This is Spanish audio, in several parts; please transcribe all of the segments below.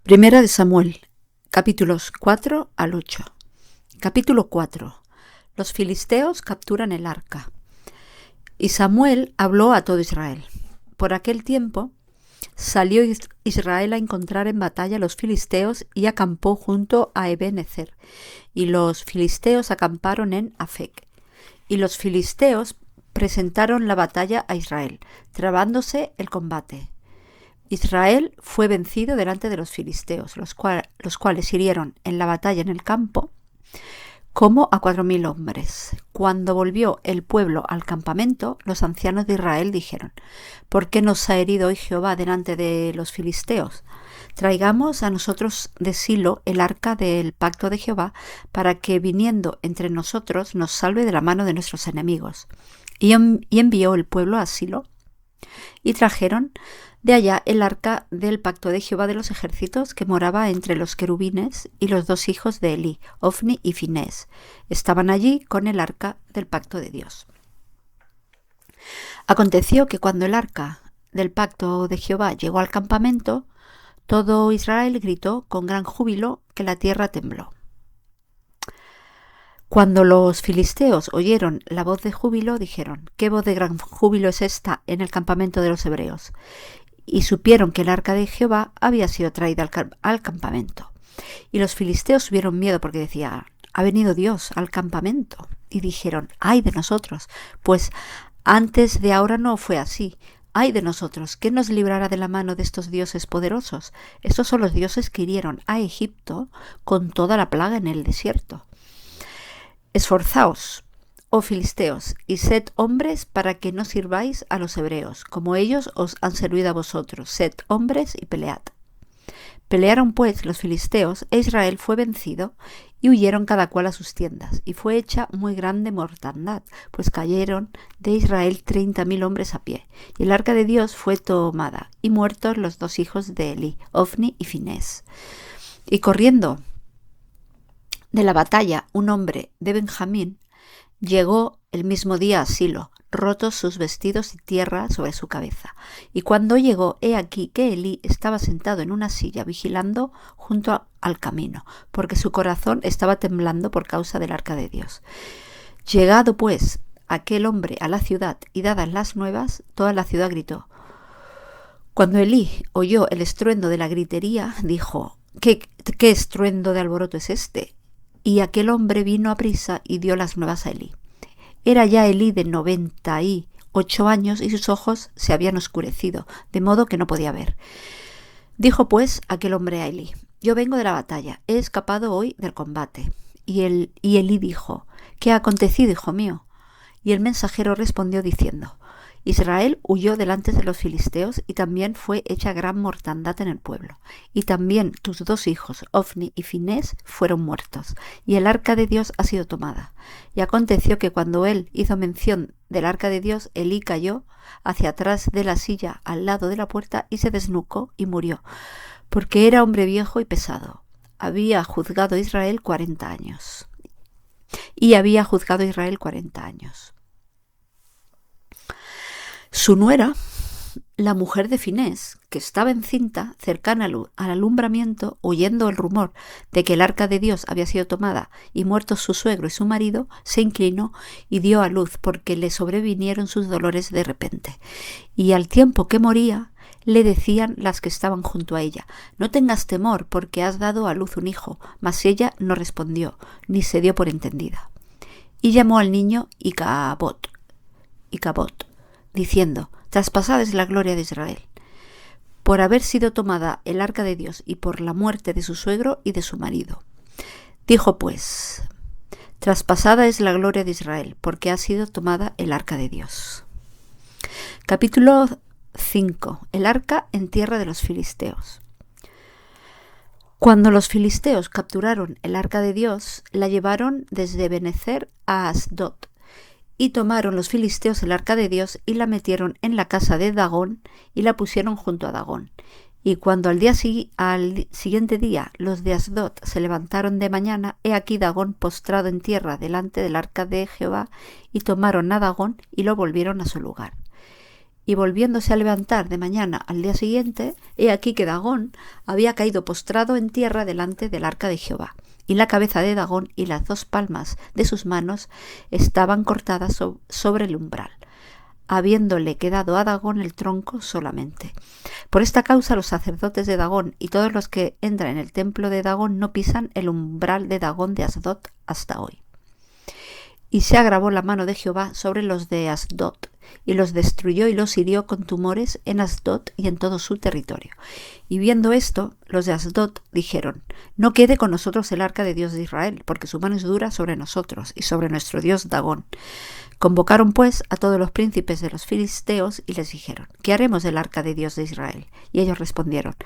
Primera de Samuel, capítulos 4 al 8. Capítulo 4. Los filisteos capturan el arca. Y Samuel habló a todo Israel. Por aquel tiempo salió Israel a encontrar en batalla a los filisteos y acampó junto a Ebenezer. Y los filisteos acamparon en Afec. Y los filisteos presentaron la batalla a Israel, trabándose el combate. Israel fue vencido delante de los filisteos, los cuales hirieron en la batalla en el campo como a 4,000 hombres. Cuando volvió el pueblo al campamento, los ancianos de Israel dijeron: ¿por qué nos ha herido hoy Jehová delante de los filisteos? Traigamos a nosotros de Silo el arca del pacto de Jehová, para que viniendo entre nosotros nos salve de la mano de nuestros enemigos. Y envió el pueblo a Silo, y trajeron de allá el arca del pacto de Jehová de los ejércitos, que moraba entre los querubines, y los dos hijos de Elí, Ofni y Finés, estaban allí con el arca del pacto de Dios. Aconteció que cuando el arca del pacto de Jehová llegó al campamento, todo Israel gritó con gran júbilo, que la tierra tembló. Cuando los filisteos oyeron la voz de júbilo, dijeron: ¿qué voz de gran júbilo es esta en el campamento de los hebreos? Y supieron que el arca de Jehová había sido traída al campamento. Y los filisteos tuvieron miedo, porque decían: ha venido Dios al campamento. Y dijeron: ay de nosotros, pues antes de ahora no fue así. Ay de nosotros, ¿quién nos librará de la mano de estos dioses poderosos? Estos son los dioses que hirieron a Egipto con toda la plaga en el desierto. Esforzaos, oh filisteos, y sed hombres para que no sirváis a los hebreos, como ellos os han servido a vosotros. Sed hombres y pelead. Pelearon pues los filisteos, e Israel fue vencido, y huyeron cada cual a sus tiendas, y fue hecha muy grande mortandad, pues cayeron de Israel 30,000 hombres a pie. Y el arca de Dios fue tomada, y muertos los dos hijos de Elí, Ofni y Finés. Y corriendo de la batalla un hombre de Benjamín llegó el mismo día a Silo, rotos sus vestidos y tierra sobre su cabeza. Y cuando llegó, he aquí que Elí estaba sentado en una silla vigilando junto al camino, porque su corazón estaba temblando por causa del arca de Dios. Llegado pues aquel hombre a la ciudad y dadas las nuevas, toda la ciudad gritó. Cuando Elí oyó el estruendo de la gritería, dijo: ¿Qué estruendo de alboroto es este? Y aquel hombre vino a prisa y dio las nuevas a Elí. Era ya Elí de 98 años y sus ojos se habían oscurecido, de modo que no podía ver. Dijo pues aquel hombre a Elí: yo vengo de la batalla, he escapado hoy del combate. Y Elí dijo: ¿qué ha acontecido, hijo mío? Y el mensajero respondió diciendo: Israel huyó delante de los filisteos, y también fue hecha gran mortandad en el pueblo. Y también tus dos hijos, Ofni y Finés, fueron muertos, y el arca de Dios ha sido tomada. Y aconteció que cuando él hizo mención del arca de Dios, Elí cayó hacia atrás de la silla al lado de la puerta y se desnucó y murió, porque era hombre viejo y pesado. Había juzgado Israel 40 años. Su nuera, la mujer de Finés, que estaba encinta, cercana al alumbramiento, oyendo el rumor de que el arca de Dios había sido tomada y muertos su suegro y su marido, se inclinó y dio a luz, porque le sobrevinieron sus dolores de repente. Y al tiempo que moría, le decían las que estaban junto a ella: no tengas temor, porque has dado a luz un hijo. Mas ella no respondió, ni se dio por entendida. Y llamó al niño Icabod, diciendo: traspasada es la gloria de Israel, por haber sido tomada el arca de Dios y por la muerte de su suegro y de su marido. Dijo pues: traspasada es la gloria de Israel, porque ha sido tomada el arca de Dios. Capítulo 5. El arca en tierra de los filisteos. Cuando los filisteos capturaron el arca de Dios, la llevaron desde Ebenezer a Asdod. Y tomaron los filisteos el arca de Dios y la metieron en la casa de Dagón y la pusieron junto a Dagón. Y cuando al siguiente día los de Asdod se levantaron de mañana, he aquí Dagón postrado en tierra delante del arca de Jehová, y tomaron a Dagón y lo volvieron a su lugar. Y volviéndose a levantar de mañana al día siguiente, he aquí que Dagón había caído postrado en tierra delante del arca de Jehová. Y la cabeza de Dagón y las 2 palmas de sus manos estaban cortadas sobre el umbral, habiéndole quedado a Dagón el tronco solamente. Por esta causa los sacerdotes de Dagón y todos los que entran en el templo de Dagón no pisan el umbral de Dagón de Asdod hasta hoy. Y se agravó la mano de Jehová sobre los de Asdod, y los destruyó y los hirió con tumores en Asdod y en todo su territorio. Y viendo esto, los de Asdod dijeron: no quede con nosotros el arca de Dios de Israel, porque su mano es dura sobre nosotros y sobre nuestro Dios Dagón. Convocaron pues a todos los príncipes de los filisteos y les dijeron: ¿qué haremos del arca de Dios de Israel? Y ellos respondieron: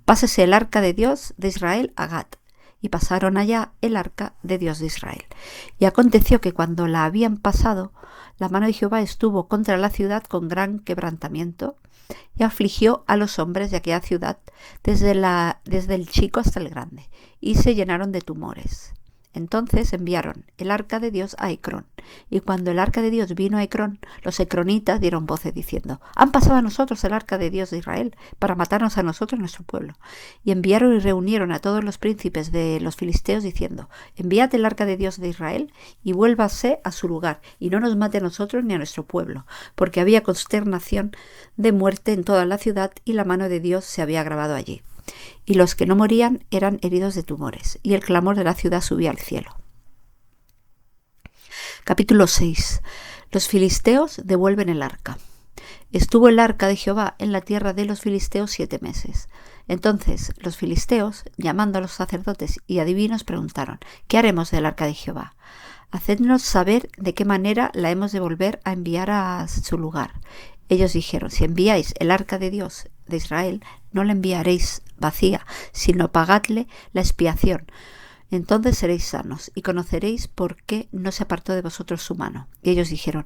pásese el arca de Dios de Israel a Gat. Y pasaron allá el arca de Dios de Israel. Y aconteció que cuando la habían pasado, la mano de Jehová estuvo contra la ciudad con gran quebrantamiento, y afligió a los hombres de aquella ciudad, desde el chico hasta el grande, y se llenaron de tumores. Entonces enviaron el arca de Dios a Ecrón. Y cuando el arca de Dios vino a Ecrón, los ecronitas dieron voces diciendo: han pasado a nosotros el arca de Dios de Israel, para matarnos a nosotros nuestro pueblo. Y enviaron y reunieron a todos los príncipes de los filisteos diciendo: enviad el arca de Dios de Israel y vuélvase a su lugar, y no nos mate a nosotros ni a nuestro pueblo, porque había consternación de muerte en toda la ciudad, y la mano de Dios se había agravado allí. Y los que no morían eran heridos de tumores, y el clamor de la ciudad subía al cielo. Capítulo 6. Los filisteos devuelven el arca. Estuvo el arca de Jehová en la tierra de los filisteos 7 meses. Entonces los filisteos, llamando a los sacerdotes y adivinos, preguntaron: ¿qué haremos del arca de Jehová? Hacednos saber de qué manera la hemos de volver a enviar a su lugar. Ellos dijeron: si enviáis el arca de Dios de Israel, no la enviaréis vacía, sino pagadle la expiación. Entonces seréis sanos y conoceréis por qué no se apartó de vosotros su mano. Y ellos dijeron: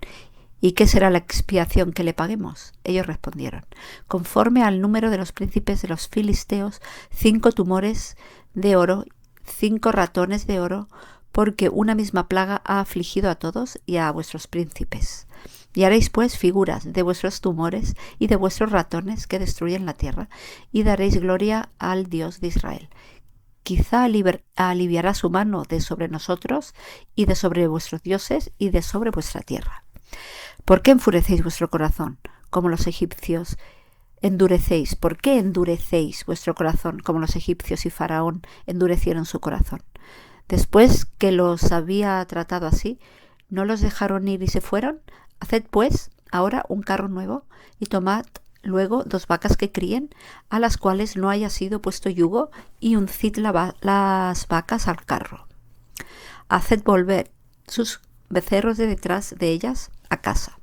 ¿y qué será la expiación que le paguemos? Ellos respondieron: conforme al número de los príncipes de los filisteos, 5 tumores de oro, 5 ratones de oro, porque una misma plaga ha afligido a todos y a vuestros príncipes. Y haréis pues figuras de vuestros tumores y de vuestros ratones que destruyen la tierra, y daréis gloria al Dios de Israel. Quizá aliviará su mano de sobre nosotros y de sobre vuestros dioses y de sobre vuestra tierra. ¿Por qué enfurecéis vuestro corazón como los egipcios? ¿Por qué endurecéis vuestro corazón como los egipcios y Faraón endurecieron su corazón? Después que los había tratado así, ¿no los dejaron ir y se fueron? Haced pues ahora un carro nuevo, y tomad luego 2 vacas que críen, a las cuales no haya sido puesto yugo, y uncid las vacas al carro. Haced volver sus becerros de detrás de ellas a casa.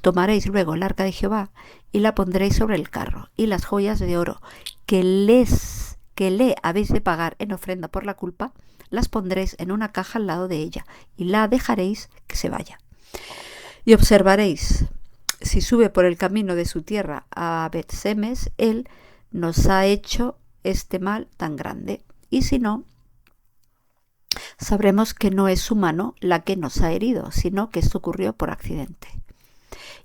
Tomaréis luego el arca de Jehová y la pondréis sobre el carro, y las joyas de oro que le habéis de pagar en ofrenda por la culpa, las pondréis en una caja al lado de ella, y la dejaréis que se vaya. Y observaréis, si sube por el camino de su tierra a Bet-Semes, él nos ha hecho este mal tan grande, y si no, sabremos que no es su mano la que nos ha herido, sino que esto ocurrió por accidente.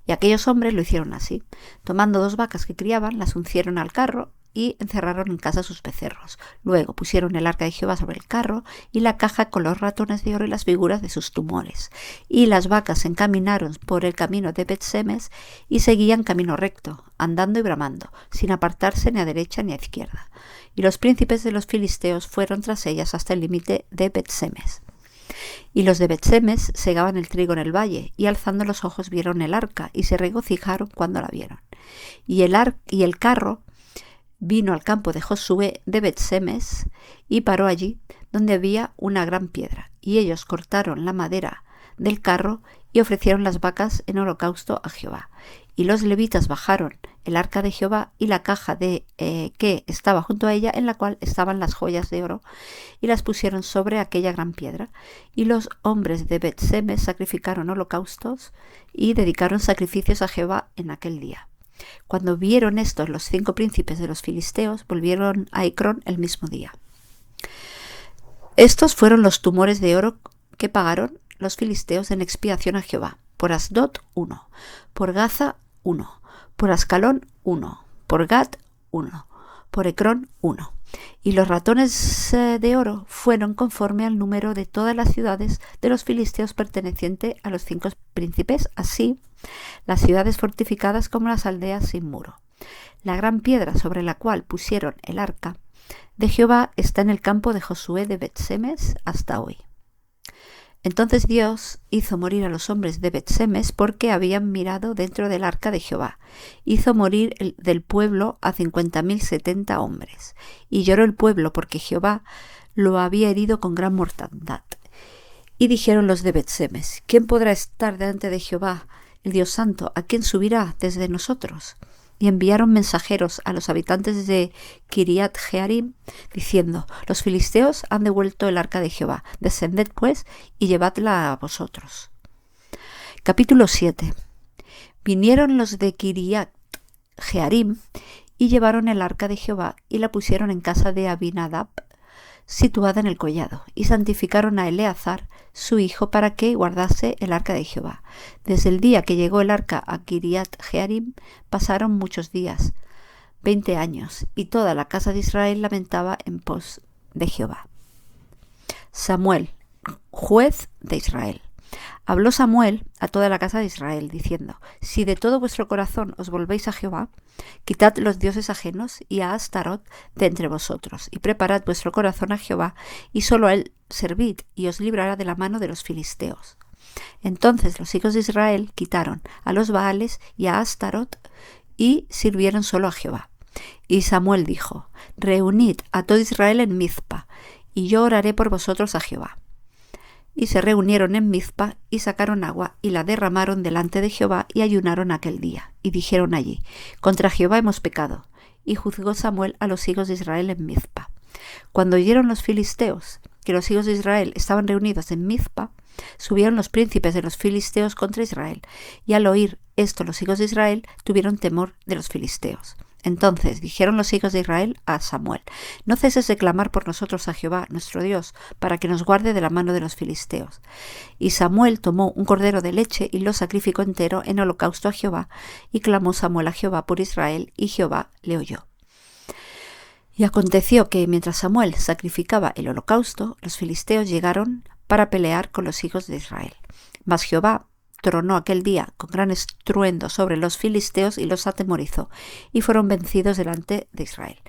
Y aquellos hombres lo hicieron así. Tomando 2 vacas que criaban, las uncieron al carro y encerraron en casa sus becerros. Luego pusieron el arca de Jehová sobre el carro y la caja con los ratones de oro y las figuras de sus tumores. Y las vacas se encaminaron por el camino de Bet-Semes y seguían camino recto, andando y bramando, sin apartarse ni a derecha ni a izquierda. Y los príncipes de los filisteos fueron tras ellas hasta el límite de Bet-Semes. Y los de Bet-Semes segaban el trigo en el valle, y alzando los ojos vieron el arca, y se regocijaron cuando la vieron. Y el carro vino al campo de Josué de Bet-Semes, y paró allí, donde había una gran piedra. Y ellos cortaron la madera del carro, y ofrecieron las vacas en holocausto a Jehová. Y los levitas bajaron el arca de Jehová y la caja que estaba junto a ella, en la cual estaban las joyas de oro, y las pusieron sobre aquella gran piedra. Y los hombres de Bet-Semes sacrificaron holocaustos y dedicaron sacrificios a Jehová en aquel día. Cuando vieron esto los 5 príncipes de los filisteos, volvieron a Ecrón el mismo día. Estos fueron los tumores de oro que pagaron los filisteos en expiación a Jehová: por Asdod 1, por Gaza 1, por Ascalón 1, por Gat 1, por Ecrón 1. Y los ratones de oro fueron conforme al número de todas las ciudades de los filisteos perteneciente a los 5 príncipes, así las ciudades fortificadas como las aldeas sin muro. La gran piedra sobre la cual pusieron el arca de Jehová está en el campo de Josué de Bet-Semes hasta hoy. Entonces Dios hizo morir a los hombres de Bet-Semes porque habían mirado dentro del arca de Jehová. Hizo morir del pueblo a 50.070 hombres. Y lloró el pueblo porque Jehová lo había herido con gran mortandad. Y dijeron los de Bet-Semes: ¿Quién podrá estar delante de Jehová, el Dios Santo? ¿A quién subirá desde nosotros? Y enviaron mensajeros a los habitantes de Kiriat Jearim, diciendo: Los filisteos han devuelto el arca de Jehová. Descended pues y llevadla a vosotros. Capítulo 7. Vinieron los de Kiriat Jearim y llevaron el arca de Jehová y la pusieron en casa de Abinadab, situada en el collado, y santificaron a Eleazar, su hijo, para que guardase el arca de Jehová. Desde el día que llegó el arca a Kiriat Jearim pasaron muchos días, 20 años, y toda la casa de Israel lamentaba en pos de Jehová. Samuel, juez de Israel. Habló Samuel a toda la casa de Israel, diciendo: Si de todo vuestro corazón os volvéis a Jehová, quitad los dioses ajenos y a Astarot de entre vosotros, y preparad vuestro corazón a Jehová, y solo a él servid, y os librará de la mano de los filisteos. Entonces los hijos de Israel quitaron a los Baales y a Astarot, y sirvieron solo a Jehová. Y Samuel dijo: Reunid a todo Israel en Mizpa, y yo oraré por vosotros a Jehová. Y se reunieron en Mizpa, y sacaron agua, y la derramaron delante de Jehová, y ayunaron aquel día. Y dijeron allí: Contra Jehová hemos pecado. Y juzgó Samuel a los hijos de Israel en Mizpa. Cuando oyeron los filisteos que los hijos de Israel estaban reunidos en Mizpa, subieron los príncipes de los filisteos contra Israel. Y al oír esto los hijos de Israel tuvieron temor de los filisteos. Entonces dijeron los hijos de Israel a Samuel: No ceses de clamar por nosotros a Jehová, nuestro Dios, para que nos guarde de la mano de los filisteos. Y Samuel tomó un cordero de leche y lo sacrificó entero en holocausto a Jehová, y clamó Samuel a Jehová por Israel, y Jehová le oyó. Y aconteció que mientras Samuel sacrificaba el holocausto, los filisteos llegaron para pelear con los hijos de Israel. Mas Jehová tronó aquel día con gran estruendo sobre los filisteos y los atemorizó, y fueron vencidos delante de Israel.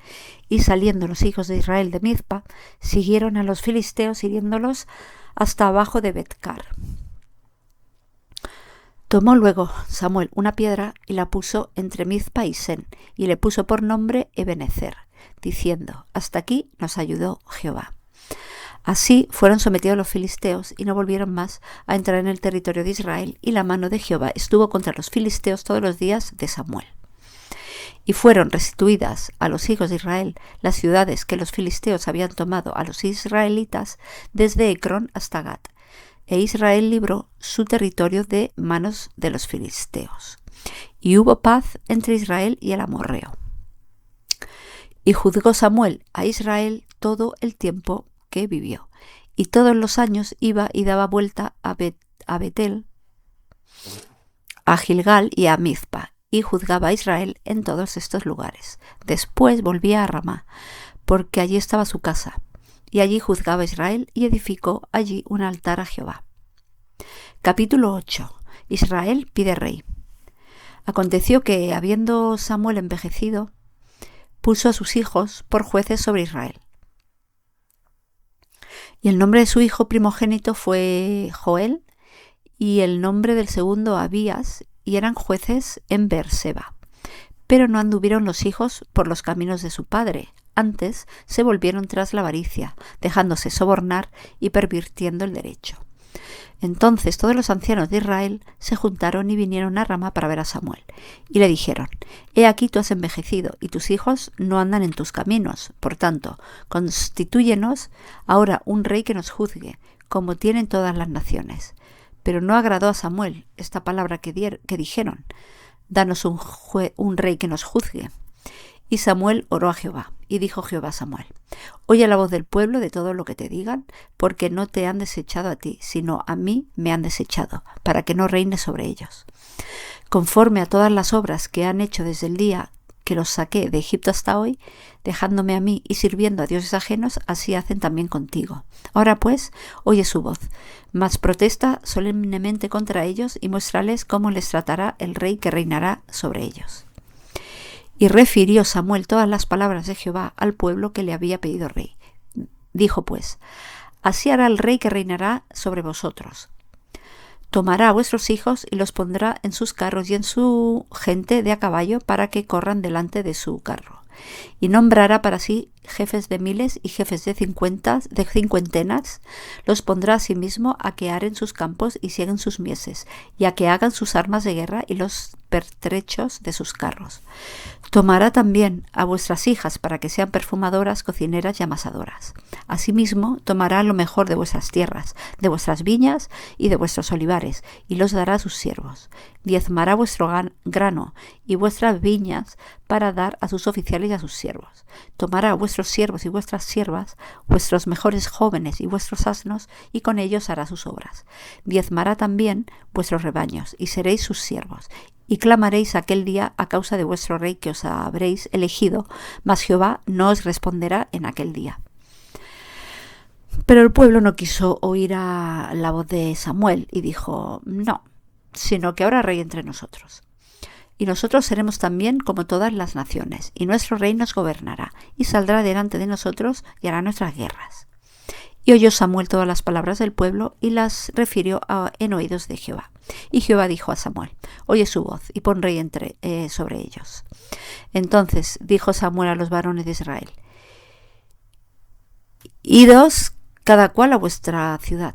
Y saliendo los hijos de Israel de Mizpa, siguieron a los filisteos, hiriéndolos hasta abajo de Betcar. Tomó luego Samuel una piedra y la puso entre Mizpa y Sen, y le puso por nombre Ebenezer, diciendo: Hasta aquí nos ayudó Jehová. Así fueron sometidos los filisteos y no volvieron más a entrar en el territorio de Israel, y la mano de Jehová estuvo contra los filisteos todos los días de Samuel. Y fueron restituidas a los hijos de Israel las ciudades que los filisteos habían tomado a los israelitas desde Ecrón hasta Gat, e Israel libró su territorio de manos de los filisteos. Y hubo paz entre Israel y el amorreo. Y juzgó Samuel a Israel todo el tiempo que vivió, y todos los años iba y daba vuelta a Betel, a Gilgal y a Mizpa, y juzgaba a Israel en todos estos lugares. Después volvía a Ramá, porque allí estaba su casa, y allí juzgaba a Israel, y edificó allí un altar a Jehová. Capítulo 8. Israel pide rey. Aconteció que, habiendo Samuel envejecido, puso a sus hijos por jueces sobre Israel. Y el nombre de su hijo primogénito fue Joel, y el nombre del segundo Abías, y eran jueces en Beerseba. Pero no anduvieron los hijos por los caminos de su padre, antes se volvieron tras la avaricia, dejándose sobornar y pervirtiendo el derecho. Entonces todos los ancianos de Israel se juntaron y vinieron a Ramá para ver a Samuel. Y le dijeron: He aquí tú has envejecido, y tus hijos no andan en tus caminos. Por tanto, constitúyenos ahora un rey que nos juzgue, como tienen todas las naciones. Pero no agradó a Samuel esta palabra que dijeron: Danos un rey que nos juzgue. Y Samuel oró a Jehová, y dijo Jehová a Samuel: Oye la voz del pueblo de todo lo que te digan, porque no te han desechado a ti, sino a mí me han desechado, para que no reines sobre ellos. Conforme a todas las obras que han hecho desde el día que los saqué de Egipto hasta hoy, dejándome a mí y sirviendo a dioses ajenos, así hacen también contigo. Ahora pues, oye su voz, mas protesta solemnemente contra ellos y muéstrales cómo les tratará el rey que reinará sobre ellos. Y refirió Samuel todas las palabras de Jehová al pueblo que le había pedido rey. Dijo pues: Así hará el rey que reinará sobre vosotros. Tomará a vuestros hijos y los pondrá en sus carros y en su gente de a caballo para que corran delante de su carro. Y nombrará para sí jefes de miles y jefes de cincuentenas, los pondrá a sí mismo a que aren sus campos y sieguen sus mieses, y a que hagan sus armas de guerra y los pertrechos de sus carros. Tomará también a vuestras hijas para que sean perfumadoras, cocineras y amasadoras. Asimismo, tomará lo mejor de vuestras tierras, de vuestras viñas y de vuestros olivares, y los dará a sus siervos. Diezmará vuestro grano y vuestras viñas para dar a sus oficiales y a sus siervos. Tomará a vuestros siervos y vuestras siervas, vuestros mejores jóvenes y vuestros asnos, y con ellos hará sus obras. Diezmará también vuestros rebaños, y seréis sus siervos. Y clamaréis aquel día a causa de vuestro rey que os habréis elegido, mas Jehová no os responderá en aquel día. Pero el pueblo no quiso oír a la voz de Samuel y dijo: No, sino que habrá rey entre nosotros. Y nosotros seremos también como todas las naciones, y nuestro rey nos gobernará, y saldrá delante de nosotros y hará nuestras guerras. Y oyó Samuel todas las palabras del pueblo y las refirió en oídos de Jehová. Y Jehová dijo a Samuel: Oye su voz y pon rey sobre ellos. Entonces dijo Samuel a los varones de Israel: Idos cada cual a vuestra ciudad.